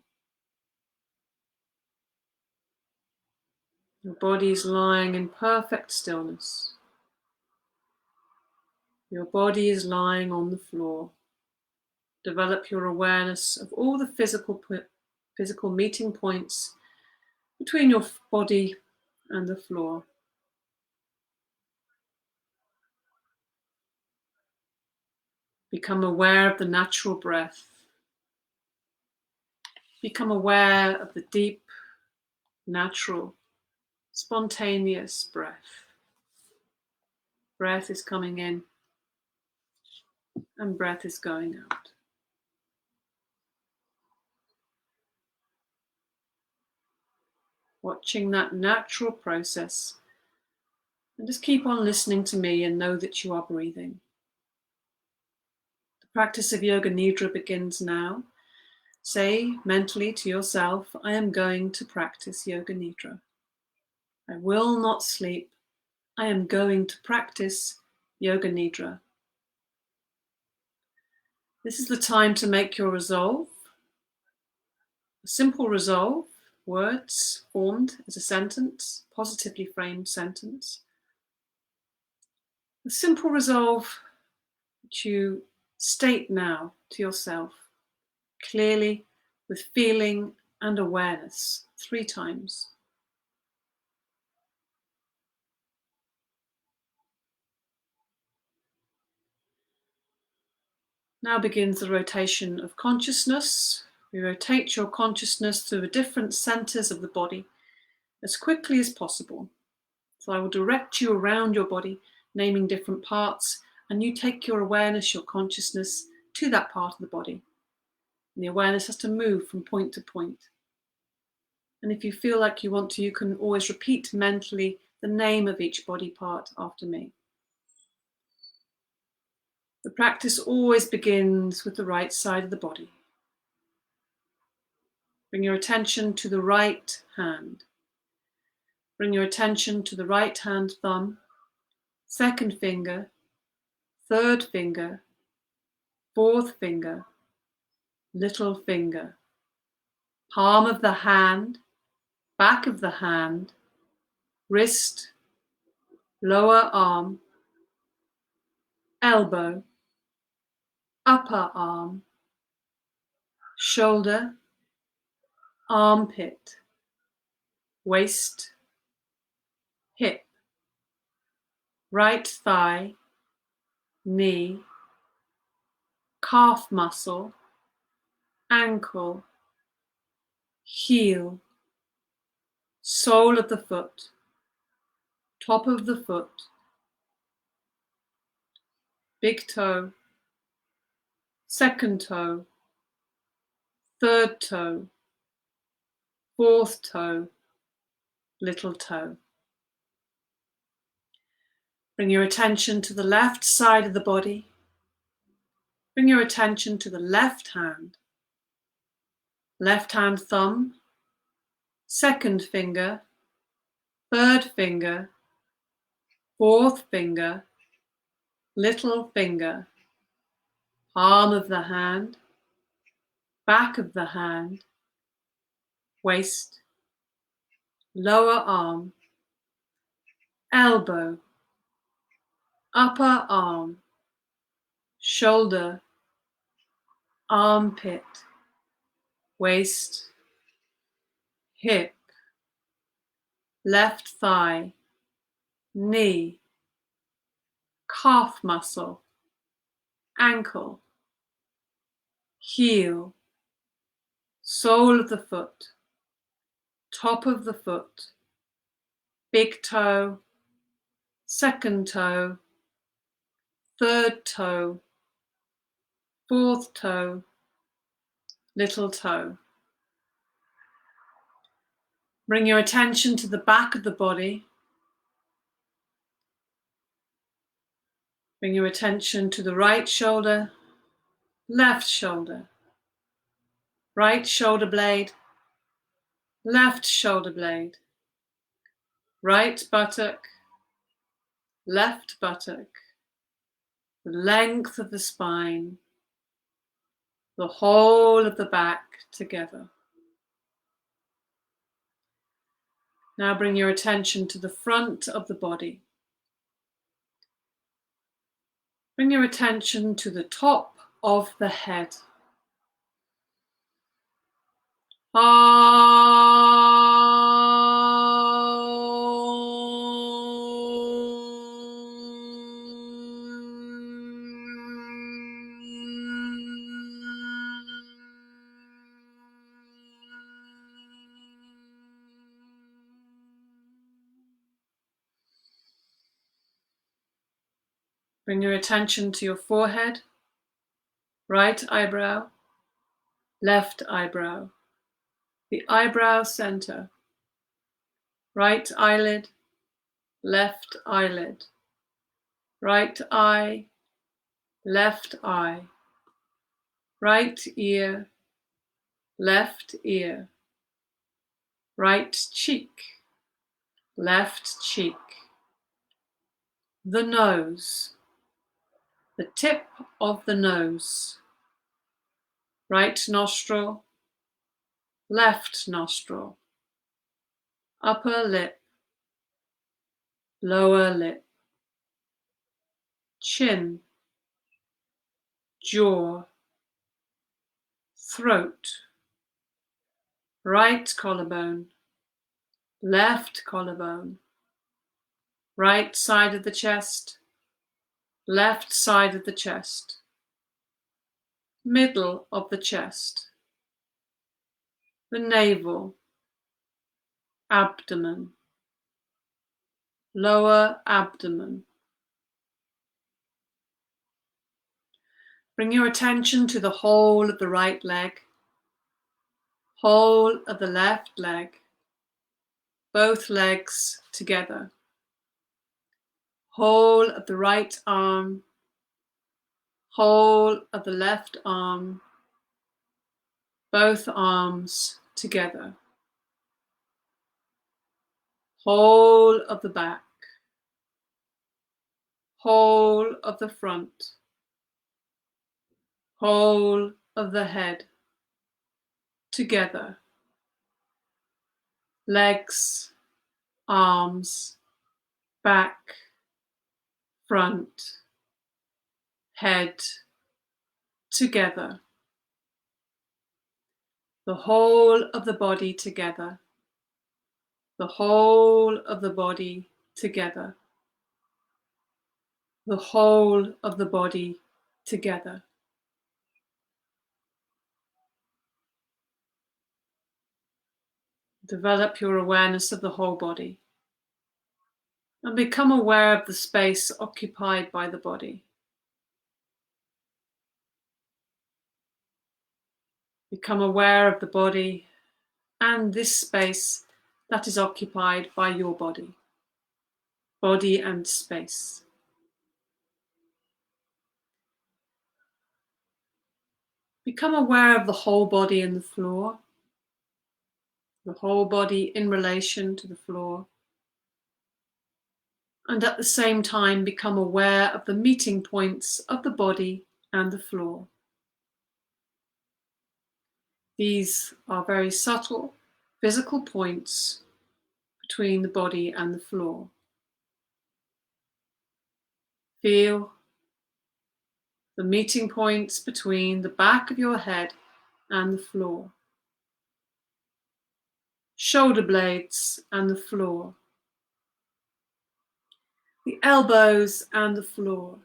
Your body is lying in perfect stillness. Your body is lying on the floor. Develop your awareness of all the physical meeting points between your body and the floor. Become aware of the natural breath. Become aware of the deep, natural, spontaneous breath. Breath is coming in and breath is going out. Watching that natural process, and just keep on listening to me and know that you are breathing. The practice of Yoga Nidra begins now. Say mentally to yourself, I am going to practice Yoga Nidra. I will not sleep. I am going to practice Yoga Nidra. This is the time to make your resolve. A simple resolve, words formed as a sentence, positively framed sentence. A simple resolve that you state now to yourself, clearly, with feeling and awareness, 3 times. Now begins the rotation of consciousness. We rotate your consciousness through the different centers of the body as quickly as possible. So I will direct you around your body, naming different parts, and you take your awareness, your consciousness to that part of the body. And the awareness has to move from point to point. And if you feel like you want to, you can always repeat mentally the name of each body part after me. The practice always begins with the right side of the body. Bring your attention to the right hand. Bring your attention to the right hand thumb, second finger, third finger, fourth finger, little finger, palm of the hand, back of the hand, wrist, lower arm, elbow, upper arm, shoulder, armpit, waist, hip, right thigh, knee, calf muscle, ankle, heel, sole of the foot, top of the foot, big toe, second toe, third toe, fourth toe, little toe. Bring your attention to the left side of the body. Bring your attention to the left hand thumb, second finger, third finger, fourth finger, little finger, palm of the hand, back of the hand, waist, lower arm, elbow, upper arm, shoulder, armpit, waist, hip, left thigh, knee, calf muscle, ankle, heel, sole of the foot, top of the foot, big toe, second toe, third toe, fourth toe, little toe. Bring your attention to the back of the body. Bring your attention to the right shoulder, left shoulder, right shoulder blade, left shoulder blade, right buttock, left buttock, the length of the spine, the whole of the back together. Now bring your attention to the front of the body. Bring your attention to the top of the head. Bring your attention to your forehead, right eyebrow, left eyebrow, the eyebrow center, right eyelid, left eyelid, right eye, left eye, right ear, left ear, right cheek, left cheek, the nose, the tip of the nose, right nostril, left nostril, upper lip, lower lip, chin, jaw, throat, right collarbone, left collarbone, right side of the chest, left side of the chest, middle of the chest, the navel, abdomen, lower abdomen. Bring your attention to the whole of the right leg, whole of the left leg, both legs together, whole of the right arm, whole of the left arm, both arms together, whole of the back, whole of the front, whole of the head together, legs, arms, back, front, head together, the whole of the body together, the whole of the body together, the whole of the body together. Develop your awareness of the whole body and become aware of the space occupied by the body. Become aware of the body and this space that is occupied by your body. Body and space. Become aware of the whole body in the floor, the whole body in relation to the floor, and at the same time become aware of the meeting points of the body and the floor. These are very subtle physical points between the body and the floor. Feel the meeting points between the back of your head and the floor, shoulder blades and the floor, the elbows and the floor,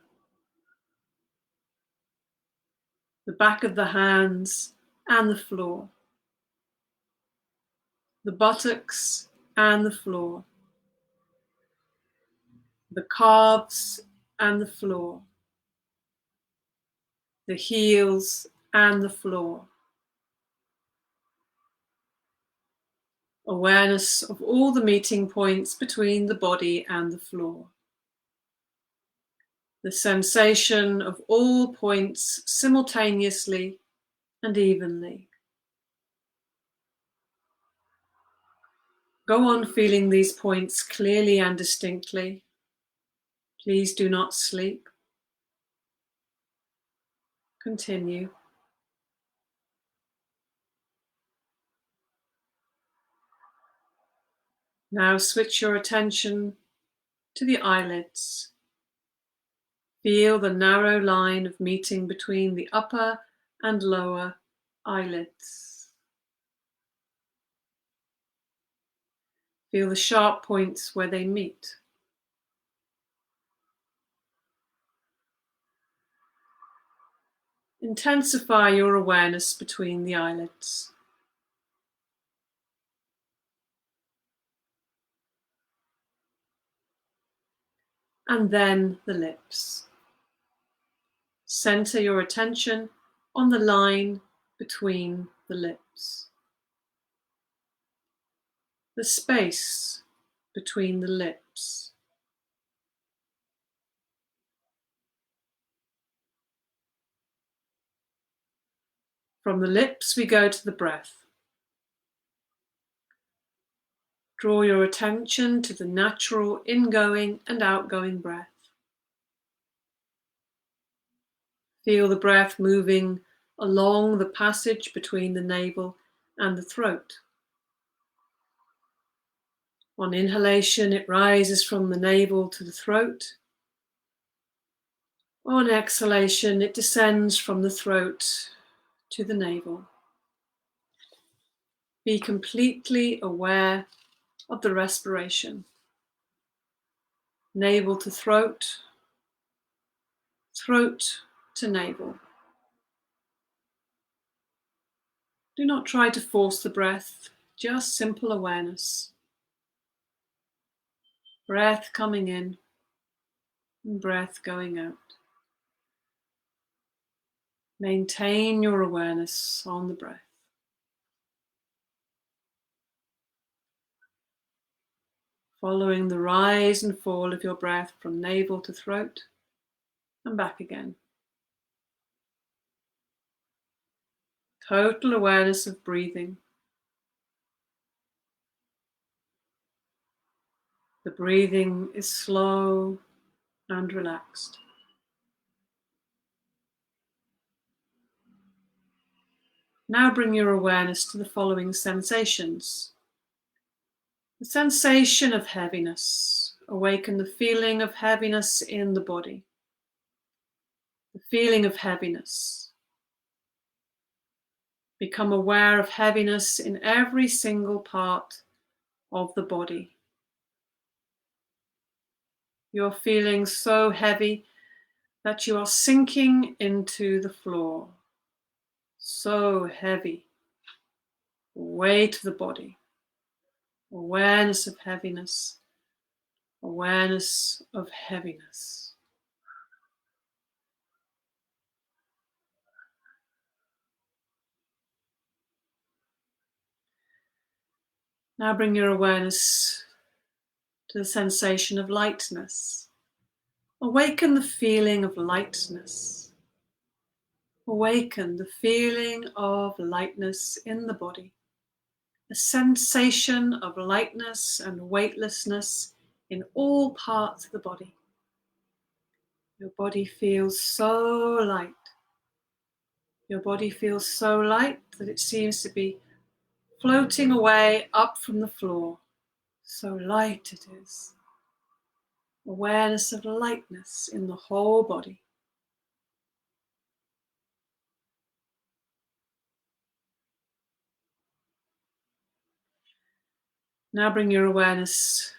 the back of the hands and the floor, the buttocks and the floor, the calves and the floor, the heels and the floor. Awareness of all the meeting points between the body and the floor. The sensation of all points simultaneously and evenly. Go on feeling these points clearly and distinctly. Please do not sleep. Continue. Now switch your attention to the eyelids. Feel the narrow line of meeting between the upper and lower eyelids. Feel the sharp points where they meet. Intensify your awareness between the eyelids. And then the lips. Center your attention on the line between the lips. The space between the lips. From the lips we go to the breath. Draw your attention to the natural ingoing and outgoing breath. Feel the breath moving along the passage between the navel and the throat. On inhalation, it rises from the navel to the throat. On exhalation, it descends from the throat to the navel. Be completely aware of the respiration. Navel to throat, throat to navel. Do not try to force the breath, just simple awareness. Breath coming in and breath going out. Maintain your awareness on the breath. Following the rise and fall of your breath from navel to throat and back again. Total awareness of breathing. The breathing is slow and relaxed. Now bring your awareness to the following sensations. The sensation of heaviness. Awaken the feeling of heaviness in the body. The feeling of heaviness. Become aware of heaviness in every single part of the body. You're feeling so heavy that you are sinking into the floor. So heavy. Weight of the body. Awareness of heaviness. Awareness of heaviness. Now bring your awareness to the sensation of lightness. Awaken the feeling of lightness. Awaken the feeling of lightness in the body. A sensation of lightness and weightlessness in all parts of the body. Your body feels so light. Your body feels so light that it seems to be floating away up from the floor. So light it is. Awareness of lightness in the whole body. Now bring your awareness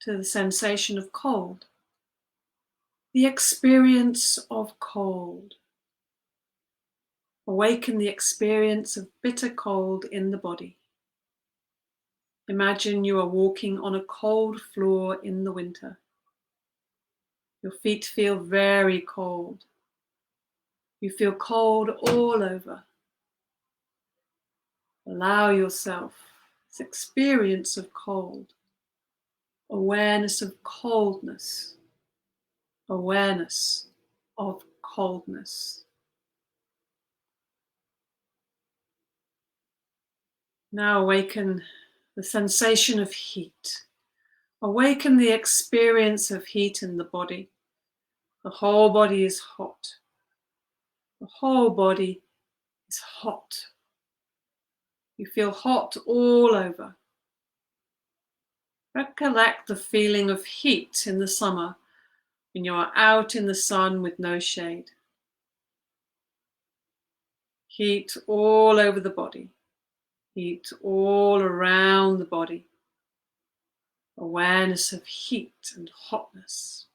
to the sensation of cold. The experience of cold. Awaken the experience of bitter cold in the body. Imagine you are walking on a cold floor in the winter. Your feet feel very cold. You feel cold all over. Allow yourself this experience of cold. Awareness of coldness. Awareness of coldness. Now awaken the sensation of heat. Awaken the experience of heat in the body. The whole body is hot. The whole body is hot. You feel hot all over. Recollect the feeling of heat in the summer when you are out in the sun with no shade. Heat all over the body. Heat all around the body. Awareness of heat and hotness.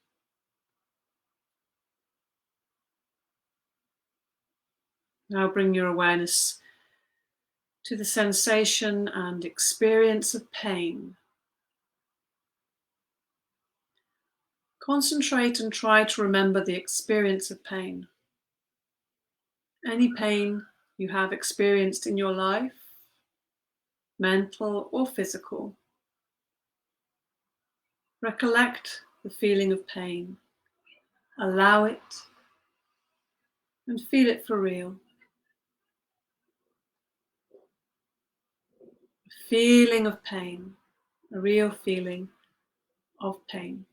Now bring your awareness to the sensation and experience of pain. Concentrate and try to remember the experience of pain. Any pain you have experienced in your life, mental or physical. Recollect the feeling of pain. Allow it and feel it for real. A feeling of pain, a real feeling of pain.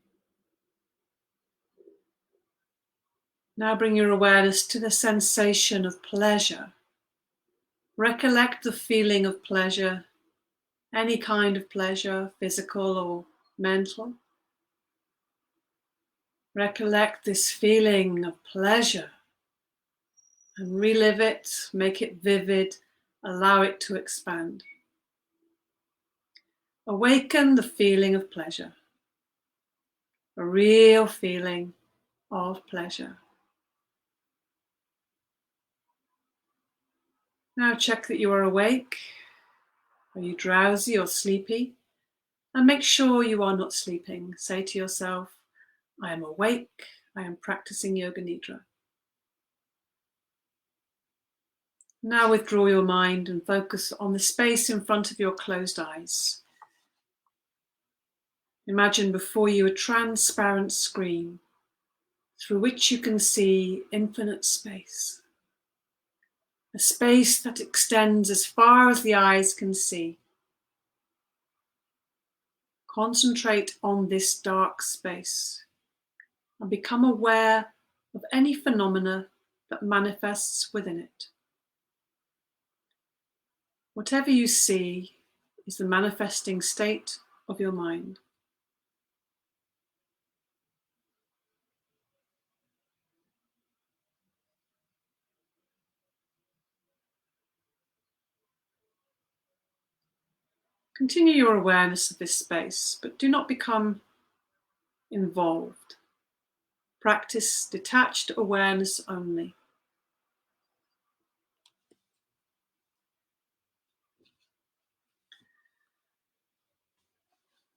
Now bring your awareness to the sensation of pleasure. Recollect the feeling of pleasure, any kind of pleasure, physical or mental. Recollect this feeling of pleasure and relive it, make it vivid, allow it to expand. Awaken the feeling of pleasure, a real feeling of pleasure. Now check that you are awake. Are you drowsy or sleepy? And make sure you are not sleeping. Say to yourself, I am awake, I am practicing Yoga Nidra. Now withdraw your mind and focus on the space in front of your closed eyes. Imagine before you a transparent screen through which you can see infinite space. A space that extends as far as the eyes can see. Concentrate on this dark space and become aware of any phenomena that manifests within it. Whatever you see is the manifesting state of your mind. Continue your awareness of this space, but do not become involved. Practice detached awareness only.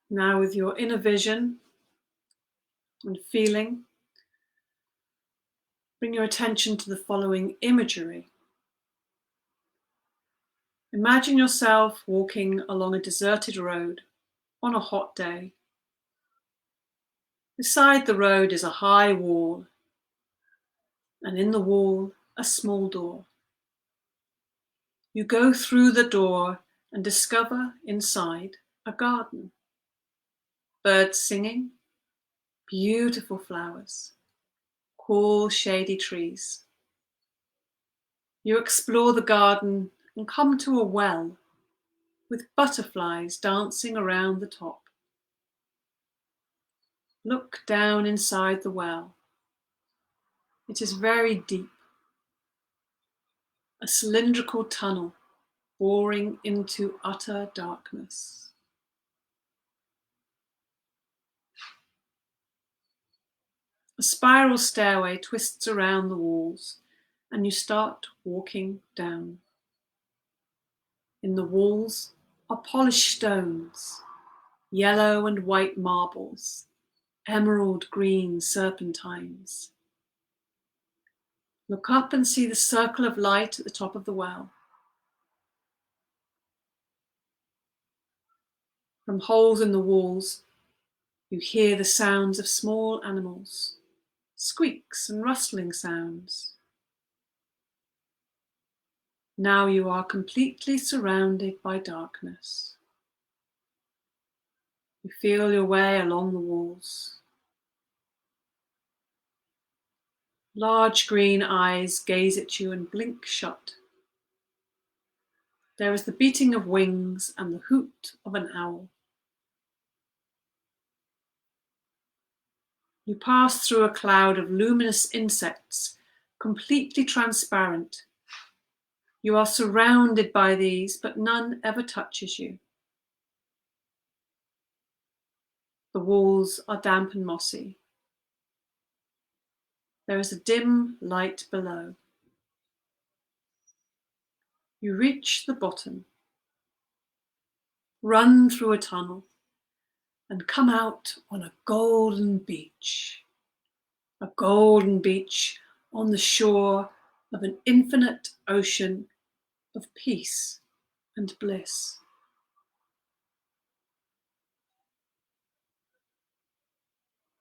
Now, with your inner vision and feeling, bring your attention to the following imagery. Imagine yourself walking along a deserted road on a hot day. Beside the road is a high wall, and in the wall, a small door. You go through the door and discover inside a garden. Birds singing, beautiful flowers, cool, shady trees. You explore the garden and come to a well with butterflies dancing around the top. Look down inside the well. It is very deep, a cylindrical tunnel boring into utter darkness. A spiral stairway twists around the walls, and you start walking down. In the walls are polished stones, yellow and white marbles, emerald green serpentines. Look up and see the circle of light at the top of the well. From holes in the walls, you hear the sounds of small animals, squeaks and rustling sounds. Now you are completely surrounded by darkness. You feel your way along the walls. Large green eyes gaze at you and blink shut. There is the beating of wings and the hoot of an owl. You pass through a cloud of luminous insects, completely transparent. You are surrounded by these, but none ever touches you. The walls are damp and mossy. There is a dim light below. You reach the bottom, run through a tunnel, and come out on a golden beach. A golden beach on the shore of an infinite ocean of peace and bliss.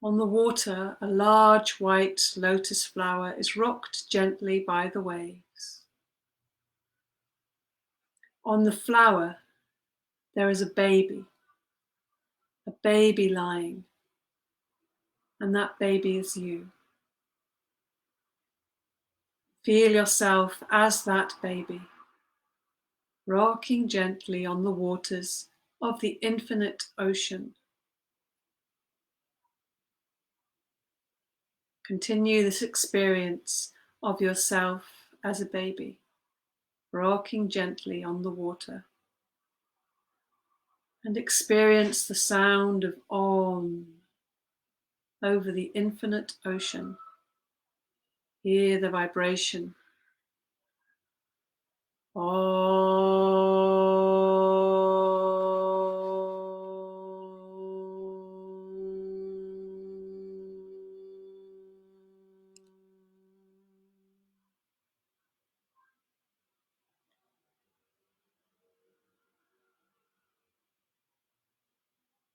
On the water, a large white lotus flower is rocked gently by the waves. On the flower, there is a baby lying, and that baby is you. Feel yourself as that baby, rocking gently on the waters of the infinite ocean. Continue this experience of yourself as a baby, rocking gently on the water. And experience the sound of Om over the infinite ocean. Hear the vibration. Om.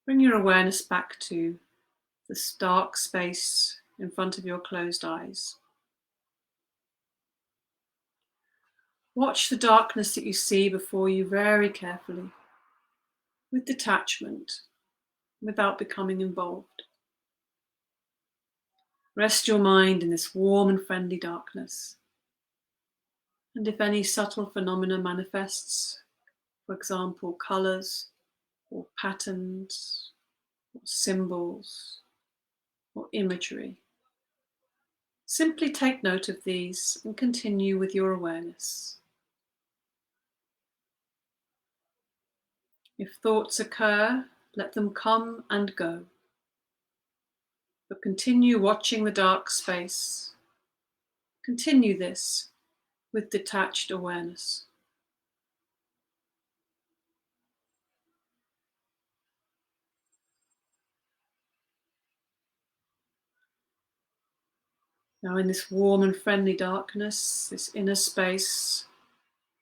Bring your awareness back to the stark space in front of your closed eyes. Watch the darkness that you see before you very carefully, with detachment, without becoming involved. Rest your mind in this warm and friendly darkness. And if any subtle phenomena manifests, For example, colours or patterns or symbols or imagery. Simply take note of these and continue with your awareness. If thoughts occur, let them come and go. But continue watching the dark space. Continue this with detached awareness. Now in this warm and friendly darkness, this inner space,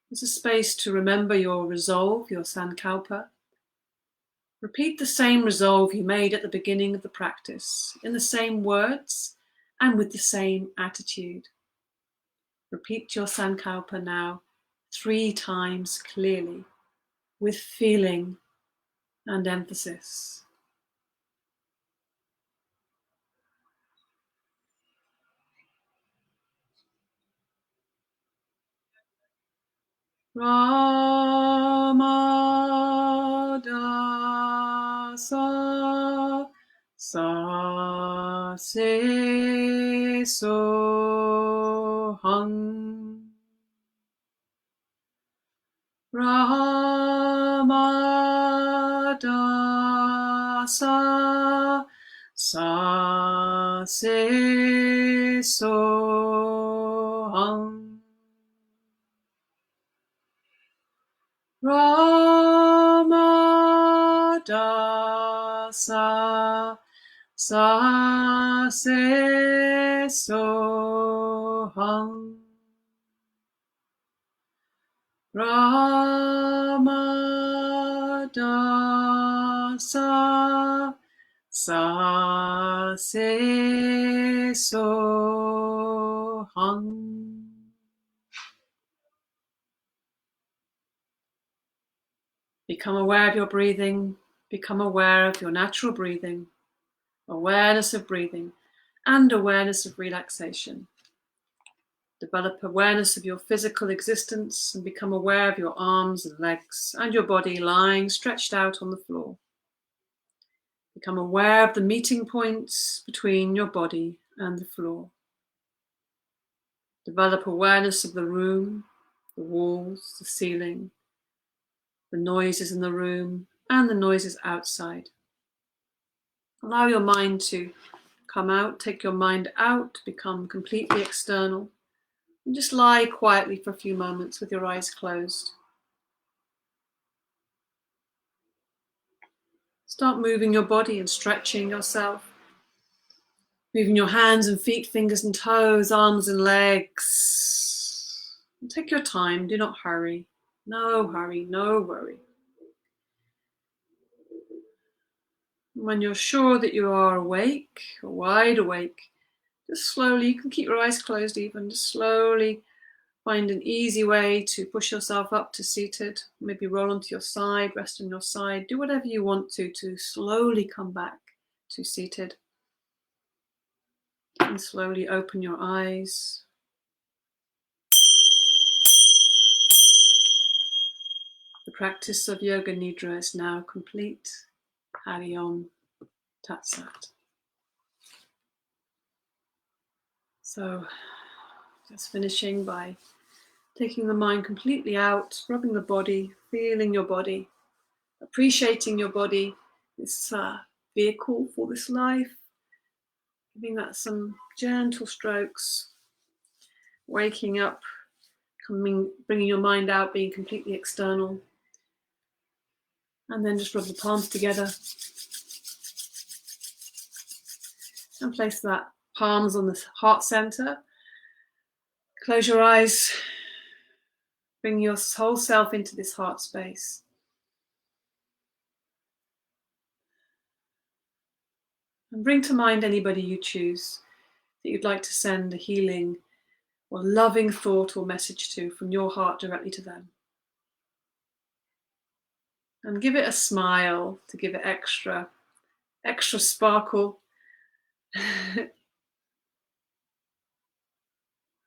is a space to remember your resolve, your sankalpa. Repeat the same resolve you made at the beginning of the practice, in the same words and with the same attitude. Repeat your sankalpa now 3 times clearly, with feeling and emphasis. Ramadasa sa se soham. Ramadasa sa se soham. Ramadasa sa se soham. Ramadasa sa se soham. Become aware of your breathing. Become aware of your natural breathing, awareness of breathing, and awareness of relaxation. Develop awareness of your physical existence and become aware of your arms and legs and your body lying stretched out on the floor. Become aware of the meeting points between your body and the floor. Develop awareness of the room, the walls, the ceiling, the noises in the room and the noises outside. Allow your mind to come out, take your mind out, become completely external, and just lie quietly for a few moments with your eyes closed. Start moving your body and stretching yourself. Moving your hands and feet, fingers and toes, arms and legs. And take your time, do not hurry. No hurry, no worry. When you're sure that you are awake, or wide awake, just slowly, you can keep your eyes closed even, just slowly find an easy way to push yourself up to seated. Maybe roll onto your side, rest on your side. Do whatever you want to slowly come back to seated. And slowly open your eyes. The practice of Yoga Nidra is now complete. Hari Om Tat Sat. So, just finishing by taking the mind completely out, rubbing the body, feeling your body, appreciating your body, this vehicle for this life, giving that some gentle strokes, waking up, bringing your mind out, being completely external, and then just rub the palms together and place that palms on the heart center. Close your eyes, bring your whole self into this heart space. And bring to mind anybody you choose that you'd like to send a healing or loving thought or message to from your heart directly to them. And give it a smile to give it extra sparkle.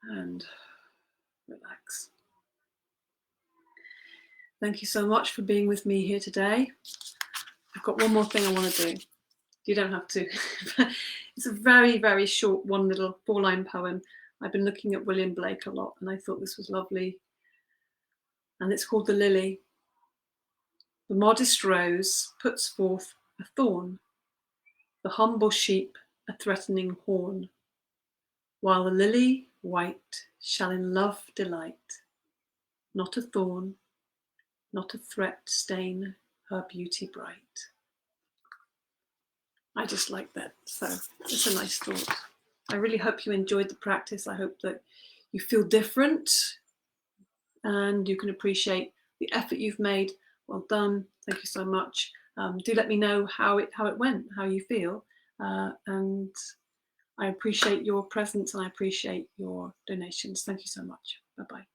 And relax. Thank you so much for being with me here today. I've got one more thing I want to do. You don't have to. It's a very, very short, one little 4-line poem. I've been looking at William Blake a lot, and I thought this was lovely. And it's called The Lily. The modest rose puts forth a thorn, the humble sheep a threatening horn, while the lily white shall in love delight. Not a thorn, not a threat stain her beauty bright. I just like that, so it's a nice thought. I really hope you enjoyed the practice. I hope that you feel different and you can appreciate the effort you've made. Well done. Thank you so much. Do let me know how it went, how you feel. And I appreciate your presence and I appreciate your donations. Thank you so much. Bye-bye.